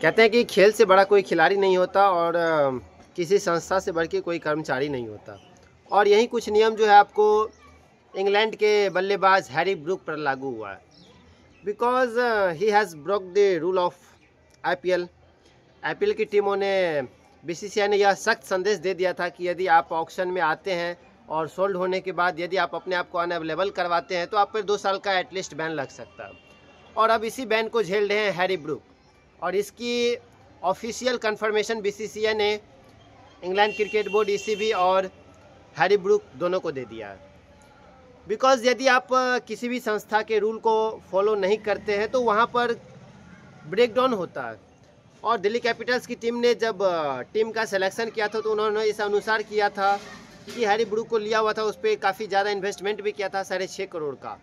कहते हैं कि खेल से बड़ा कोई खिलाड़ी नहीं होता और किसी संस्था से बढ़ के कोई कर्मचारी नहीं होता। और यही कुछ नियम जो है आपको इंग्लैंड के बल्लेबाज हैरी ब्रूक पर लागू हुआ है। Because he has broke the rule of IPL की टीमों ने बीसीसीआई ने यह सख्त संदेश दे दिया था कि यदि आप ऑक्शन में आते हैं और सोल्ड होने के बाद यदि आप अपने आप को अनअवेलेबल करवाते हैं तो आप पर 2 साल का एटलीस्ट बैन लग सकता है। और अब इसी बैन को झेल रहे हैं हैरी ब्रूक, और इसकी ऑफिशियल कंफर्मेशन बीसीसीआई ने इंग्लैंड क्रिकेट बोर्ड ईसीबी और हैरी ब्रूक दोनों को दे दिया है। बिकॉज यदि आप किसी भी संस्था के रूल को फॉलो नहीं करते हैं तो वहाँ पर ब्रेकडाउन होता है। और दिल्ली कैपिटल्स की टीम ने जब टीम का सिलेक्शन किया था तो उन्होंने इस अनुसार किया था कि हैरी ब्रूक को लिया हुआ था, उस पर काफ़ी ज़्यादा इन्वेस्टमेंट भी किया था 6.5 करोड़ का।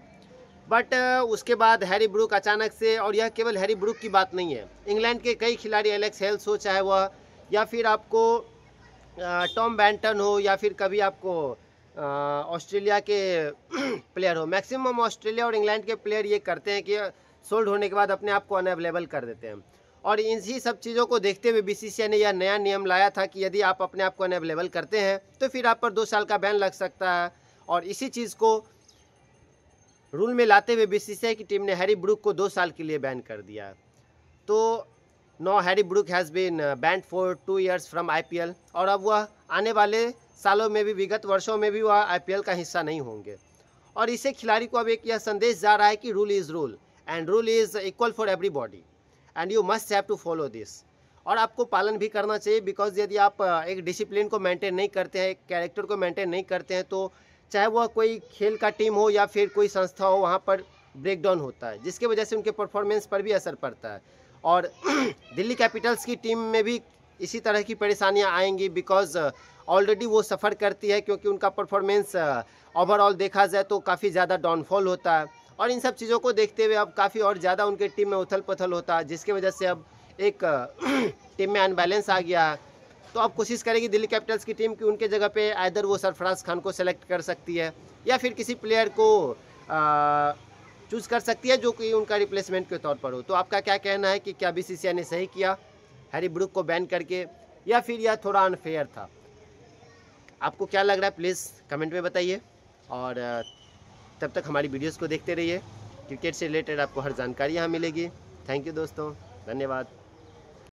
बट उसके बाद हैरी ब्रूक अचानक से, और यह केवल हैरी ब्रूक की बात नहीं है, इंग्लैंड के कई खिलाड़ी, एलेक्स हेल्स हो चाहे वह, या फिर आपको टॉम बैंटन हो, या फिर कभी आपको ऑस्ट्रेलिया के प्लेयर हो, मैक्सिमम ऑस्ट्रेलिया और इंग्लैंड के प्लेयर ये करते हैं कि सोल्ड होने के बाद अपने आप को अनअवेलेबल कर देते हैं। और इन्हीं सब चीज़ों को देखते हुए बीसीसीआई ने यह नया नियम लाया था कि यदि आप अपने आप को अनअवेलेबल करते हैं तो फिर आप पर 2 साल का बैन लग सकता है। और इसी चीज़ को रूल में लाते हुए बीसीसीआई की टीम ने हैरी ब्रूक को 2 साल के लिए बैन कर दिया। तो no Harry Brook has been banned for 2 years from IPL, और अब वह आने वाले सालों में भी, विगत वर्षों में भी वह आईपीएल का हिस्सा नहीं होंगे। और इससे खिलाड़ी को अब एक यह संदेश जा रहा है कि rule is rule and rule is equal for everybody and you must have to follow this. और आपको पालन भी करना चाहिए, बिकॉज यदि आप एक डिसिप्लिन को मेंटेन नहीं करते हैं, एक कैरेक्टर को मेंटेन नहीं करते हैं, तो चाहे वह कोई खेल का टीम हो या फिर कोई संस्था हो, वहाँ पर ब्रेकडाउन होता है, जिसकी वजह से उनके परफॉर्मेंस पर भी असर पड़ता है। और दिल्ली कैपिटल्स की टीम में भी इसी तरह की परेशानियाँ आएंगी, बिकॉज ऑलरेडी वो सफ़र करती है, क्योंकि उनका परफॉर्मेंस ओवरऑल देखा जाए तो काफ़ी ज़्यादा डाउनफॉल होता है। और इन सब चीज़ों को देखते हुए अब काफ़ी और ज़्यादा उनके टीम में उथल पुथल होता है, जिसकी वजह से अब एक टीम में अनबैलेंस आ गया है। तो अब कोशिश करेगी दिल्ली कैपिटल्स की टीम कि उनके जगह पे आइदर वो सरफराज खान को सेलेक्ट कर सकती है या फिर किसी प्लेयर को चूज़ कर सकती है जो कि उनका रिप्लेसमेंट के तौर पर हो। तो आपका क्या कहना है कि क्या बीसीसीआई ने सही किया हैरी ब्रूक को बैन करके, या फिर यह थोड़ा अनफेयर था? आपको क्या लग रहा है प्लीज़ कमेंट में बताइए। और तब तक हमारी वीडियोस को देखते रहिए, क्रिकेट से रिलेटेड आपको हर जानकारी यहाँ मिलेगी। थैंक यू दोस्तों, धन्यवाद।